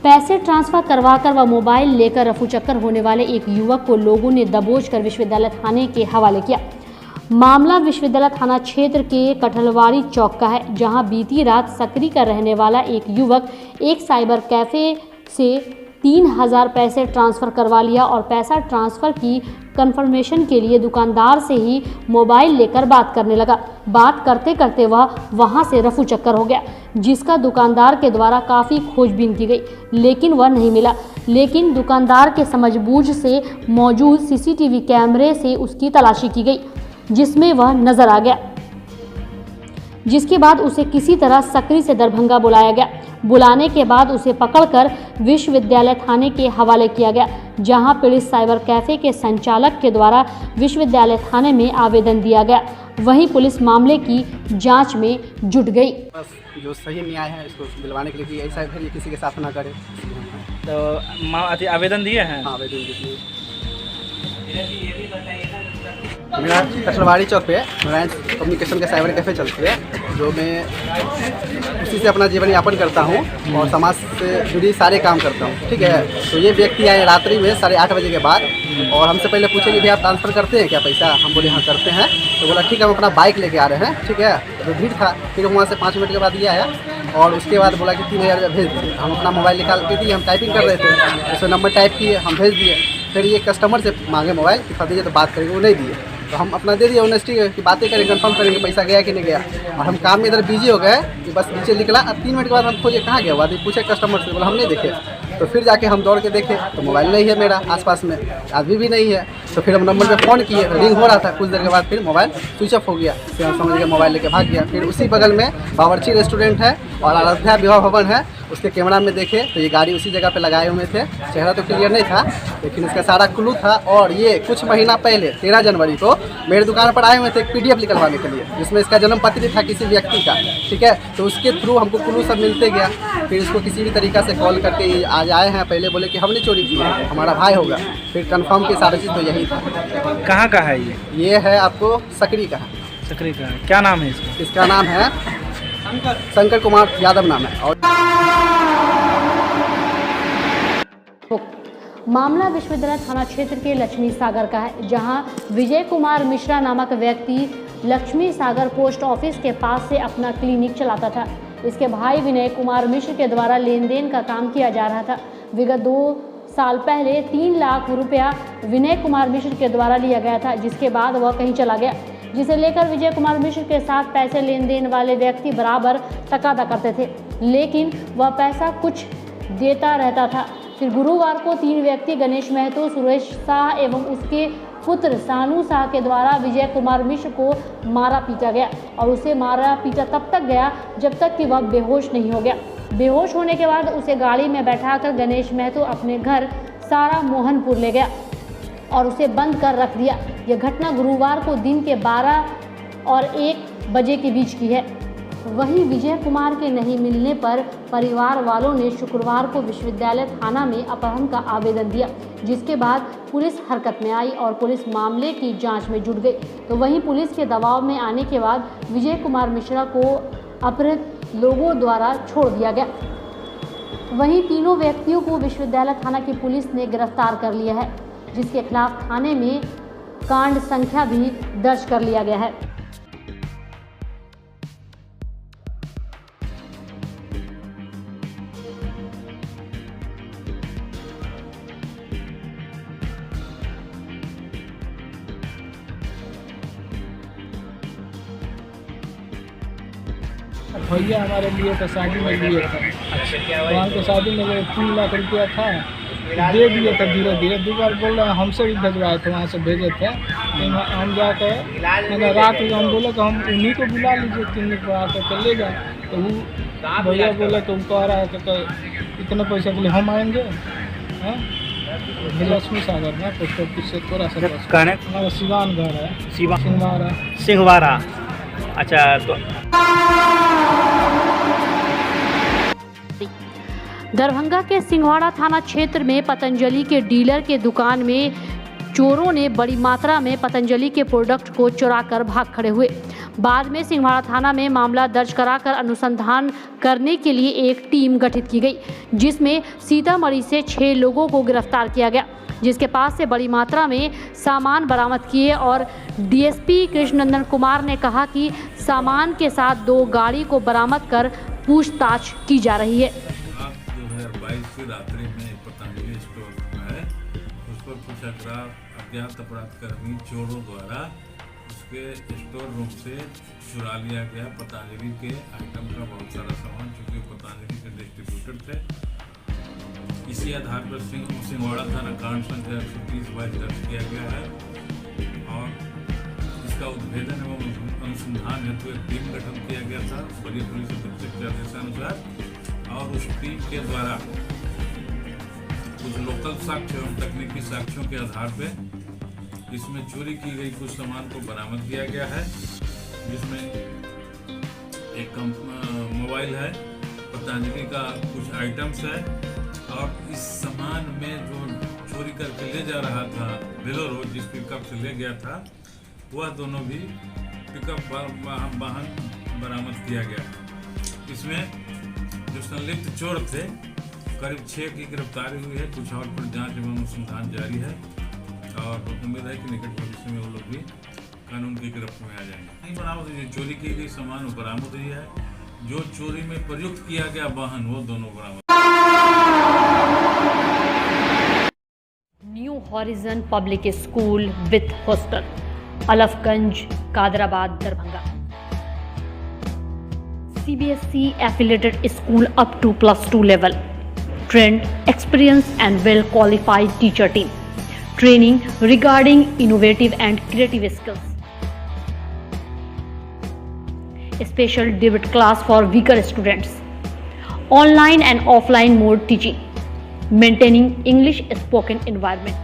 पैसे ट्रांसफर करवाकर व मोबाइल लेकर रफूचक्कर होने वाले एक युवक को लोगों ने दबोचकर विश्वविद्यालय थाने के हवाले किया। मामला विश्वविद्यालय थाना क्षेत्र के कठलवाड़ी चौक का है, जहां बीती रात सकरी का रहने वाला एक युवक एक साइबर कैफे से 3000 पैसे ट्रांसफ़र करवा लिया और पैसा ट्रांसफ़र की कंफर्मेशन के लिए दुकानदार से ही मोबाइल लेकर बात करने लगा। बात करते करते वह वहां से रफूचक्कर हो गया, जिसका दुकानदार के द्वारा काफ़ी खोजबीन की गई, लेकिन वह नहीं मिला। लेकिन दुकानदार के समझबूझ से मौजूद सीसीटीवी कैमरे से उसकी तलाशी की गई, जिसमें वह नजर आ गया, जिसके बाद उसे किसी तरह सकरी से दरभंगा बुलाया गया। बुलाने के बाद उसे पकड़कर विश्वविद्यालय थाने के हवाले किया गया, जहां पीड़ित साइबर कैफे के संचालक के द्वारा विश्वविद्यालय थाने में आवेदन दिया गया। वहीं पुलिस मामले की जांच में जुट गई। बस जो सही न्याय है इसको दिलवाने के लिए ऐसा फिर किसी के साथ ना करे। तो आवेदन दिए हैं? हाँ, आवेदन दिए। मेरा कठलवाड़ी चौक पे रिलायंस कम्युनिकेशन का साइबर कैफ़े चलती है, जो मैं उसी से अपना जीवन यापन करता हूँ और समाज से जुड़ी सारे काम करता हूँ। ठीक है, तो ये व्यक्ति आए रात्रि में 8:30 बजे के बाद और हमसे पहले पूछे कि भैया आप ट्रांसफ़र करते हैं क्या पैसा? हम बोले हाँ करते हैं। तो बोला ठीक है, हम अपना बाइक लेके आ रहे हैं। ठीक है, तो भीड़ था। फिर वहाँ से 5 मिनट के बाद ये आया और उसके बाद बोला कि 3000 भेज दिए। हम अपना मोबाइल निकाल के दिए, हम टाइपिंग कर रहे थे, उसमें नंबर टाइप किए, हम भेज दिए। फिर ये कस्टमर से मांगे मोबाइल कि दीजिए तो बात करेंगे, वो नहीं दिए। तो हम अपना दे दिए ऑनेस्टी की बातें करेंगे, कंफर्म करेंगे पैसा गया कि नहीं गया। और हम काम में इधर बिजी हो गए कि बस नीचे निकला। अब 3 मिनट के बाद हम खोजे कहाँ गया, बाद पूछे कस्टमर से, बोला हम नहीं देखे। तो फिर जाके हम दौड़ के देखे तो मोबाइल नहीं है मेरा आसपास में, आदमी भी नहीं है। तो फिर हम नंबर पे फ़ोन किए, रिंग हो रहा था। कुछ देर के बाद फिर मोबाइल स्विच ऑफ हो गया। फिर हम समझ गए मोबाइल लेके भाग गया। फिर उसी बगल में बावर्ची रेस्टोरेंट है और आराध्या विवाह भवन है, उसके कैमरा में देखे तो ये गाड़ी उसी जगह पे लगाए हुए थे। चेहरा तो क्लियर नहीं था, लेकिन इसका सारा क्लू था। और ये कुछ महीना पहले 13 जनवरी को मेरे दुकान पर आए हुए थे एक PDF निकलवाने के लिए, जिसमें इसका जन्म पत्री था किसी व्यक्ति का। ठीक है, तो उसके थ्रू हमको क्लू सब मिलते गया। फिर इसको किसी भी तरीक़ा से कॉल करके ये आज आए हैं। पहले बोले कि हमने चोरी की है, हमारा भाई होगा। फिर कंफर्म की सारी चीज़ तो यही था। कहाँ का है ये है आपको सकरी का है। सकरी का है। क्या नाम है इसका? इसका नाम है शंकर कुमार यादव नाम है। और मामला विश्वविद्यालय थाना क्षेत्र के लक्ष्मी सागर का है, जहां विजय कुमार मिश्रा नामक व्यक्ति लक्ष्मी सागर पोस्ट ऑफिस के पास से अपना क्लिनिक चलाता था। इसके भाई विनय कुमार मिश्र के द्वारा लेन देन का काम किया जा रहा था। विगत 2 साल पहले 3 लाख रुपया विनय कुमार मिश्र के द्वारा लिया गया था, जिसके बाद वह कहीं चला गया, जिसे लेकर विजय कुमार मिश्र के साथ पैसे लेन देन वाले व्यक्ति बराबर तकादा करते थे, लेकिन वह पैसा कुछ देता रहता था। फिर गुरुवार को 3 व्यक्ति गणेश महतो, सुरेश शाह एवं उसके पुत्र सानू शाह के द्वारा विजय कुमार मिश्र को मारा पीटा गया और उसे मारा पीटा तब तक गया जब तक कि वह बेहोश नहीं हो गया। बेहोश होने के बाद उसे गाड़ी में बैठाकर गणेश महतो अपने घर सारा मोहनपुर ले गया और उसे बंद कर रख दिया। यह घटना गुरुवार को दिन के 12 और 1 बजे के बीच की है। वहीं विजय कुमार के नहीं मिलने पर परिवार वालों ने शुक्रवार को विश्वविद्यालय थाना में अपहरण का आवेदन दिया, जिसके बाद पुलिस हरकत में आई और पुलिस मामले की जांच में जुट गई। तो वहीं पुलिस के दबाव में आने के बाद विजय कुमार मिश्रा को अपहृत लोगों द्वारा छोड़ दिया गया। वहीं तीनों व्यक्तियों को विश्वविद्यालय थाना की पुलिस ने गिरफ्तार कर लिया है, जिसके खिलाफ थाने में कांड संख्या भी दर्ज कर लिया गया है। भैया हमारे लिए तो शादी में लिए था। वहाँ तो शादी में 3 लाख रुपया था, दे दिए थे धीरे धीरे। 2 बार बोल रहे हैं हमसे भी भेजवाए थे, वहाँ से भेजे थे। हम जाकर मैंने रात में हम बोले कि हम उन्हीं को बुला लीजिए क्लिनिक पर आकर के ले जाए। तो वो भैया बोले तो कह रहा है कि इतने पैसे के लिए हम आएंगे। लक्ष्मी सागर में पोस्ट ऑफिस से थोड़ा सा हमारा सिवान घर है, सिंहवाड़ा। अच्छा, तो दरभंगा के सिंहवाड़ा थाना क्षेत्र में पतंजलि के डीलर के दुकान में चोरों ने बड़ी मात्रा में पतंजलि के प्रोडक्ट को चुराकर भाग खड़े हुए। बाद में सिंहवाड़ा थाना में मामला दर्ज कराकर अनुसंधान करने के लिए एक टीम गठित की गई, जिसमें सीतामढ़ी से 6 लोगों को गिरफ्तार किया गया, जिसके पास से बड़ी मात्रा में सामान बरामद किए। और डीएसपी कृष्णनंदन कुमार ने कहा कि सामान के साथ 2 गाड़ी को बरामद कर पूछताछ की जा रही है। 2022 की रात्रि में पतंजलि स्टोर है, उस पर कुछ अज्ञात अपराधकर्मी चोरों द्वारा उसके स्टोर रूम से चुरा लिया गया पतंजलि के आइटम का बहुत सारा सामान, चूँकि पतंजलि के डिस्ट्रीब्यूटर थे। इसी आधार पर सिंहवाड़ा थाना कांड संख्या 130/22 दर्ज किया गया है और इसका उद्भेदन एवं अनुसंधान हेतु एक टीम गठन किया गया था बड़ी पुलिस अधीक्षक के आदेशानुसार। और उस टीम के द्वारा कुछ लोकल साक्ष्य एवं तकनीकी साक्ष्यों के आधार पर इसमें चोरी की गई कुछ सामान को बरामद किया गया है, जिसमें एक मोबाइल है, पतंजलि का कुछ आइटम्स है और इस सामान में जो चोरी करके ले जा रहा था बेलोरो, जिस पिकअप से ले गया था, वह दोनों भी पिकअप वाहन बरामद किया गया। इसमें जो संलिप्त चोर थे करीब 6 की गिरफ्तारी हुई है, कुछ और पर जांच एवं अनुसंधान जारी है और उम्मीद है कि निकट भविष्य में वो लोग भी कानून की गिरफ्त में आ जाएंगे। नहीं बरामद हुई, चोरी की गई सामान बरामद हुई है, जो चोरी में प्रयुक्त किया गया वाहन वो दोनों बरामद। New horizon public school with hostel, Alafganj, Kadrabad, Darbhanga. CBSE affiliated school up to +2 level. Trained, experienced and well qualified teacher team. Training regarding innovative and creative skills. Special debit class for weaker students. Online and offline mode teaching. Maintaining English spoken environment.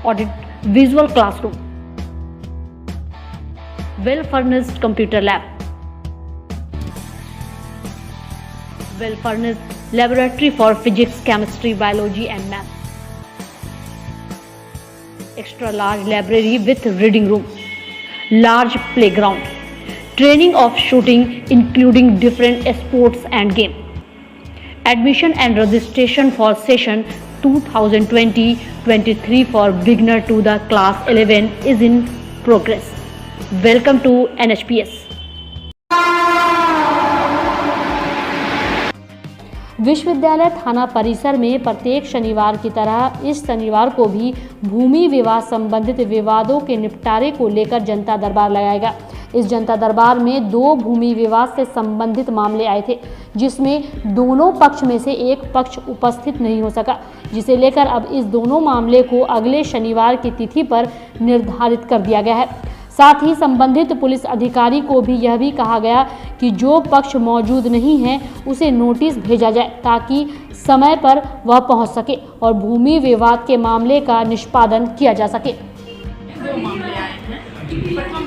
Audit visual classroom. Well furnished computer lab. Well furnished laboratory for physics, chemistry, biology and math. Extra large library with reading room. Large playground. Training of shooting including different sports and game. Admission and registration for session 2020-23 for beginner to the class 11 is in progress. Welcome to NHPS. विश्वविद्यालय थाना परिसर में प्रत्येक शनिवार की तरह इस शनिवार को भी भूमि विवाद संबंधित विवादों के निपटारे को लेकर जनता दरबार लगाएगा। इस जनता दरबार में 2 भूमि विवाद से संबंधित मामले आए थे, जिसमें दोनों पक्ष में से एक पक्ष उपस्थित नहीं हो सका, जिसे लेकर अब इस दोनों मामले को अगले शनिवार की तिथि पर निर्धारित कर दिया गया है। साथ ही संबंधित पुलिस अधिकारी को भी यह भी कहा गया कि जो पक्ष मौजूद नहीं है उसे नोटिस भेजा जाए, ताकि समय पर वह पहुंच सके और भूमि विवाद के मामले का निष्पादन किया जा सके। 2 मामले आए हैं। प्रथम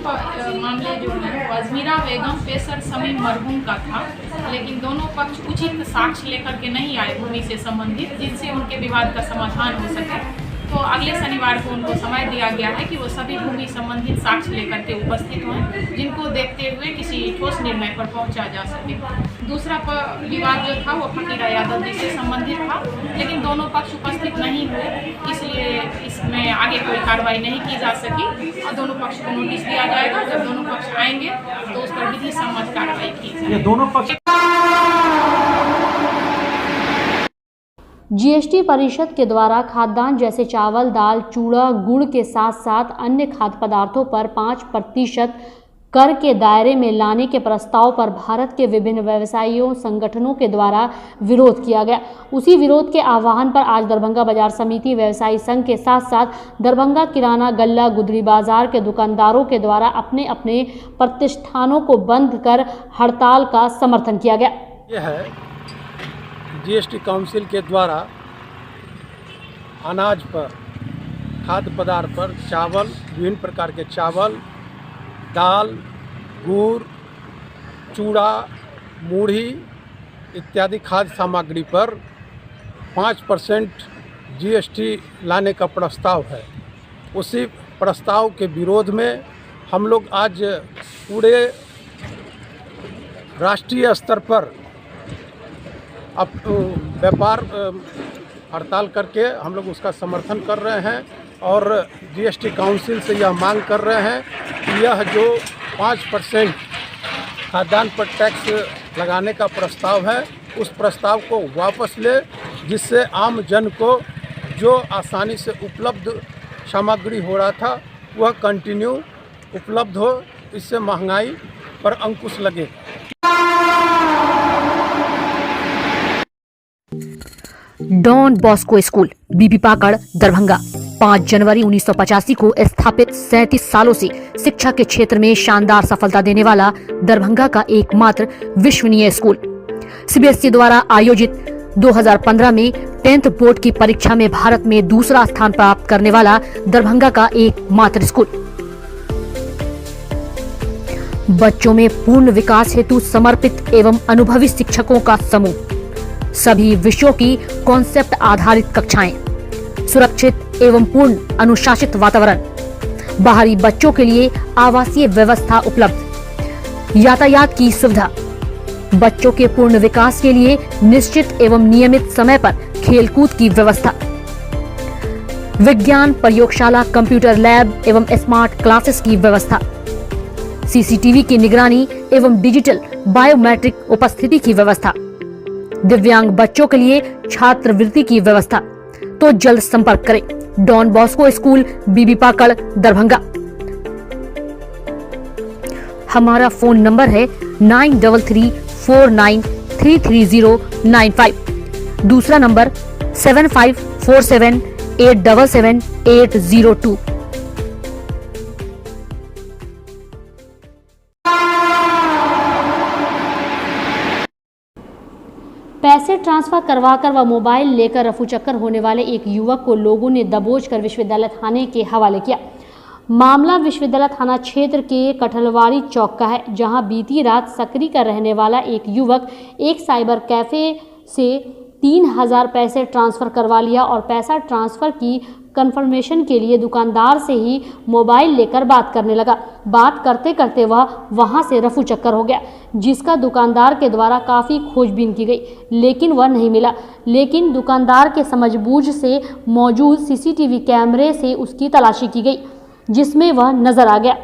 मामले जो है वो अजमीरा बेगम पेशर समीम मरहूम का था, लेकिन दोनों पक्ष उचित साक्ष्य लेकर के नहीं आए भूमि से संबंधित, जिनसे उनके विवाद का समाधान हो सके। तो अगले शनिवार को उनको समय दिया गया है कि वो सभी भूमि संबंधित साक्ष्य लेकर के उपस्थित हों, जिनको देखते हुए किसी ठोस निर्णय पर पहुंचा जा सके। दूसरा विवाद जो था वो फकीरा यादव जी से संबंधित था, लेकिन दोनों पक्ष उपस्थित नहीं हुए, इसलिए इसमें आगे कोई कार्रवाई नहीं की जा सकी और दोनों पक्ष को नोटिस दिया जाएगा। जब दोनों पक्ष आएंगे तो उस पर विधि सम्मत कार्रवाई की जाएगी। दोनों पक्ष जीएसटी परिषद के द्वारा खाद्यान्न जैसे चावल, दाल, चूड़ा, गुड़ के साथ साथ अन्य खाद्य पदार्थों पर 5% कर के दायरे में लाने के प्रस्ताव पर भारत के विभिन्न व्यवसायियों संगठनों के द्वारा विरोध किया गया। उसी विरोध के आह्वान पर आज दरभंगा बाजार समिति व्यवसायी संघ के साथ साथ दरभंगा किराना, गल्ला, गुदरी बाजार के दुकानदारों के द्वारा अपने अपने प्रतिष्ठानों को बंद कर हड़ताल का समर्थन किया गया। यह है जीएसटी काउंसिल के द्वारा अनाज पर, खाद्य पदार्थ पर, चावल, विभिन्न प्रकार के चावल, दाल, गुड़, चूड़ा, मूढ़ी इत्यादि खाद्य सामग्री पर 5% जीएसटी लाने का प्रस्ताव है। उसी प्रस्ताव के विरोध में हम लोग आज पूरे राष्ट्रीय स्तर पर अब व्यापार हड़ताल करके हम लोग उसका समर्थन कर रहे हैं और जीएसटी काउंसिल से यह मांग कर रहे हैं कि यह जो 5% खाद्यान्न पर टैक्स लगाने का प्रस्ताव है उस प्रस्ताव को वापस ले, जिससे आम जन को जो आसानी से उपलब्ध सामग्री हो रहा था वह कंटिन्यू उपलब्ध हो, इससे महंगाई पर अंकुश लगे। डॉन बॉस्को स्कूल बीबी पाकड़ दरभंगा 5 जनवरी 1985 को स्थापित 37 सालों से शिक्षा के क्षेत्र में शानदार सफलता देने वाला दरभंगा का एकमात्र विश्वसनीय स्कूल। सीबीएसई द्वारा आयोजित 2015 में 10th बोर्ड की परीक्षा में भारत में दूसरा स्थान प्राप्त करने वाला दरभंगा का एकमात्र स्कूल। बच्चों में पूर्ण विकास हेतु समर्पित एवं अनुभवी शिक्षकों का समूह, सभी विषयों की कॉन्सेप्ट आधारित कक्षाएं, सुरक्षित एवं पूर्ण अनुशासित वातावरण, बाहरी बच्चों के लिए आवासीय व्यवस्था उपलब्ध, यातायात की सुविधा, बच्चों के पूर्ण विकास के लिए निश्चित एवं नियमित समय पर खेलकूद की व्यवस्था, विज्ञान प्रयोगशाला, कंप्यूटर लैब एवं स्मार्ट क्लासेस की व्यवस्था, सीसीटीवी की निगरानी एवं डिजिटल बायोमेट्रिक उपस्थिति की व्यवस्था, दिव्यांग बच्चों के लिए छात्रवृत्ति की व्यवस्था। तो जल्द संपर्क करें डॉन बॉस्को स्कूल बीबी पाकड़ दरभंगा। हमारा फोन नंबर है 9334933095। दूसरा नंबर 7547877802। पैसे ट्रांसफर करवाकर व मोबाइल लेकर रफू चक्कर होने वाले एक युवक को लोगों ने दबोचकर विश्वविद्यालय थाने के हवाले किया। मामला विश्वविद्यालय थाना क्षेत्र के कठलवाड़ी चौक का है, जहां बीती रात सकरी का रहने वाला एक युवक एक साइबर कैफे से 3000 पैसे ट्रांसफर करवा लिया और पैसा ट्रांसफर की कंफर्मेशन के लिए दुकानदार से ही मोबाइल लेकर बात करने लगा। बात करते करते वह वहां से रफू चक्कर हो गया, जिसका दुकानदार के द्वारा काफ़ी खोजबीन की गई, लेकिन वह नहीं मिला। लेकिन दुकानदार के समझबूझ से मौजूद सीसीटीवी कैमरे से उसकी तलाशी की गई, जिसमें वह नजर आ गया,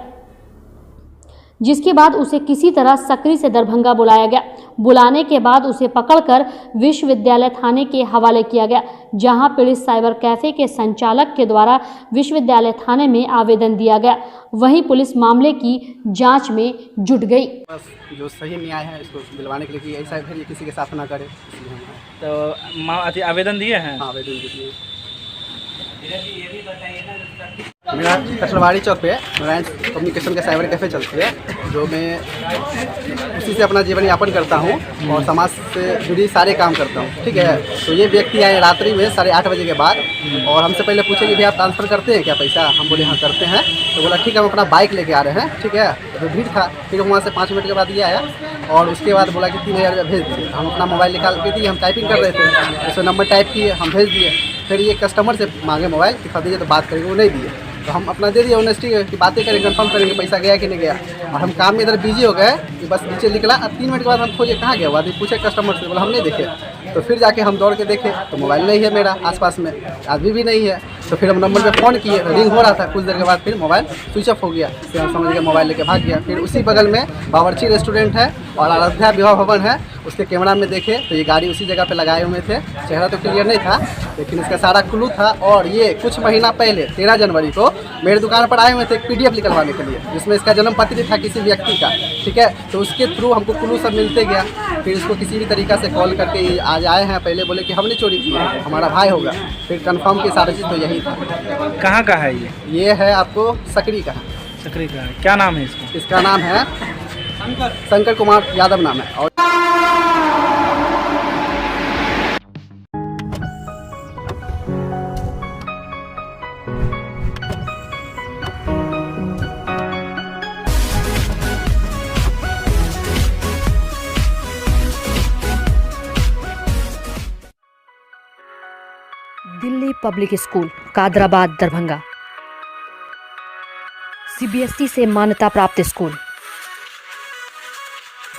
जिसके बाद उसे किसी तरह सकरी से दरभंगा बुलाया गया। बुलाने के बाद उसे पकड़कर विश्वविद्यालय थाने के हवाले किया गया, जहां पीड़ित साइबर कैफे के संचालक के द्वारा विश्वविद्यालय थाने में आवेदन दिया गया। वहीं पुलिस मामले की जांच में जुट गई। बस जो सही न्याय है इसको दिलवाने के लिए कि ऐसा फिर किसी के साथ ना करे, इसलिए हम तो आवेदन दिए हैं? हाँ, आवेदन दिए। मेरा कठलवाड़ी चौक पे रिलायंस कम्युनिकेशन का साइबर कैफ़े चलती है, जो मैं उसी से अपना जीवन यापन करता हूँ और समाज से जुड़ी सारे काम करता हूँ। ठीक है, तो ये व्यक्ति आए रात्रि में 8:30 बजे के बाद और हमसे पहले पूछे कि भैया आप ट्रांसफ़र करते हैं क्या पैसा? हम बोले हाँ करते हैं। तो बोला ठीक है, हम अपना बाइक लेके आ रहे हैं। ठीक है, तो भीड़ था। फिर वहाँ से 5 मिनट के बाद ये आया और उसके बाद बोला कि 3000 रुपये भेज दिए। हम अपना मोबाइल निकाल के दिए, हम टाइपिंग कर रहे थे, उसमें नंबर टाइप किए, हम भेज दिए। फिर ये कस्टमर से मांगे मोबाइल, दिखा दीजिए तो बात करेंगे, वो नहीं दिए। तो हम अपना दे दिए ऑनेस्टी की बातें करेंगे, कंफर्म करेंगे पैसा गया कि नहीं गया। और हम काम में इधर बिजी हो गए कि बस नीचे निकला। अब 3 मिनट के बाद हम खोजे कहाँ गया, आदमी पूछे कस्टमर से, बोला हम नहीं देखे। तो फिर जाके हम दौड़ के देखे तो मोबाइल नहीं है मेरा, आसपास में आदमी भी नहीं है। तो फिर हम नंबर पे फ़ोन किए, रिंग हो रहा था। कुछ देर के बाद फिर मोबाइल स्विच ऑफ हो गया। फिर हम समझ गए मोबाइल लेके भाग गया। फिर उसी बगल में बावर्ची रेस्टोरेंट है और आराध्या विवाह भवन है, उसके कैमरा में देखे तो ये गाड़ी उसी जगह पे लगाए हुए थे। चेहरा तो क्लियर नहीं था, लेकिन इसका सारा क्लू था। और ये कुछ महीना पहले 13 जनवरी को मेरे दुकान पर आए हुए थे एक PDF निकलवाने के लिए, जिसमें इसका जन्म पत्री था किसी व्यक्ति का। ठीक है, तो उसके थ्रू हमको क्लू सब मिलते गया। फिर इसको किसी भी तरीक़ा से कॉल करके आज आए हैं। पहले बोले कि हमने चोरी की है, हमारा भाई होगा। फिर कंफर्म की सारी चीज़ तो यही था। कहाँ का है ये है आपको सकरी का, सकरी का है। क्या नाम है इसका? इसका नाम है शंकर कुमार यादव नाम है। और Delhi public school Kadrabad Darbhanga, CBSE से मान्यता प्राप्त स्कूल।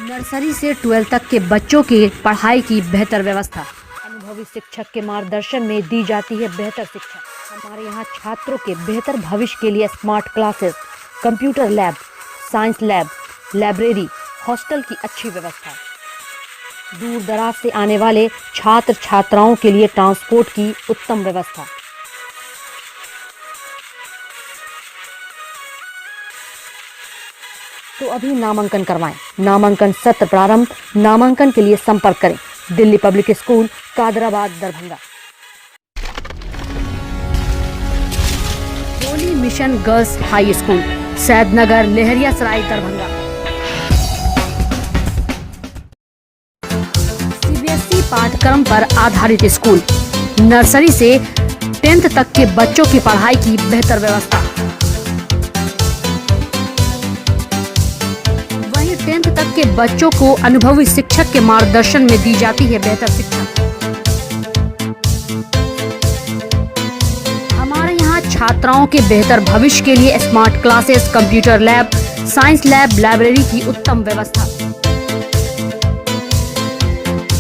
नर्सरी से 12 तक के बच्चों की पढ़ाई की बेहतर व्यवस्था। अनुभवी शिक्षक के मार्गदर्शन में दी जाती है बेहतर शिक्षा। हमारे यहाँ छात्रों के बेहतर भविष्य के लिए smart classes, computer lab, science lab, library, hostel की अच्छी व्यवस्था। दूर दराज से आने वाले छात्र छात्राओं के लिए ट्रांसपोर्ट की उत्तम व्यवस्था। तो अभी नामांकन करवाएं। नामांकन सत्र प्रारंभ। नामांकन के लिए संपर्क करें Delhi public school Kadrabad Darbhanga. Holy mission girls high school Saidnagar Laheriasarai Darbhanga. CBSE पाठ्यक्रम पर आधारित स्कूल। नर्सरी से 10th तक के बच्चों की पढ़ाई की बेहतर व्यवस्था। वहीं 10th तक के बच्चों को अनुभवी शिक्षक के मार्गदर्शन में दी जाती है बेहतर शिक्षा। हमारे यहाँ छात्राओं के बेहतर भविष्य के लिए smart classes, computer lab, science lab, library की उत्तम व्यवस्था।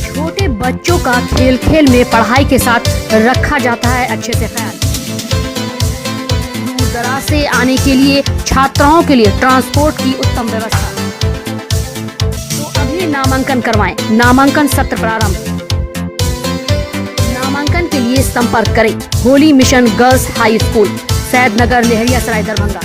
छोटे बच्चों का खेल खेल में पढ़ाई के साथ रखा जाता है अच्छे से ख्याल। दूर दराज से आने के लिए छात्राओं के लिए ट्रांसपोर्ट की उत्तम व्यवस्था। तो अभी नामांकन करवाएं। नामांकन सत्र प्रारंभ। नामांकन के लिए संपर्क करें Holi mission girls high school Saidnagar Laheriasarai Darbhanga.